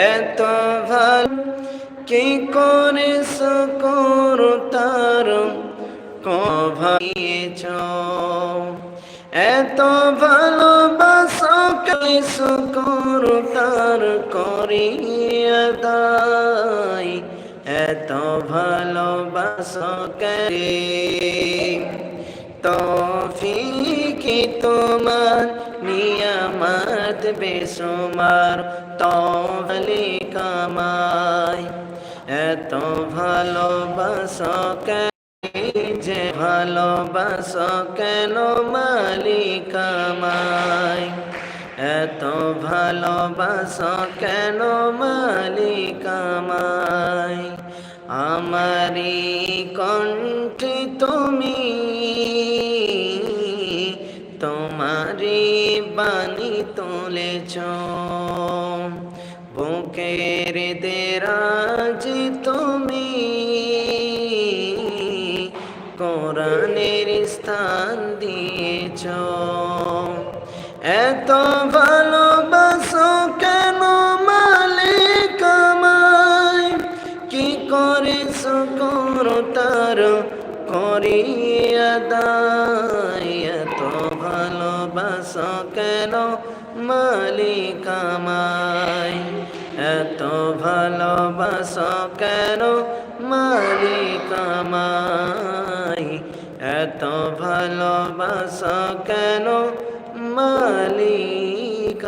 এত ভাল কি করে সকর তার কভাইছ এত ভালোবাসা কে সকর তার করিয়া দাই এত ভালোবাসা কে তৌফিকি তোমার নিয়ামত বেসুমার তওলি কামাই এত ভালোবাসা কেন যে ভালোবাসা কেন মালিক আমায় এত ভালোবাসা কেন মালিক আমায় আমারি কণ্ঠে তুমি তোমারি বাণী তুলেছ বুকের দেরাজ তুমি কোরআনের স্থান দিয়েছ এত ভালোবাসো কেন মালিক আমায় কি করে শুকর তার করিয়া দাই এত ভালোবাসো কেন মালিক আমায় এত ভালোবাসো কেন মালিক আমায় এত ভালোবাসা কেন মালিক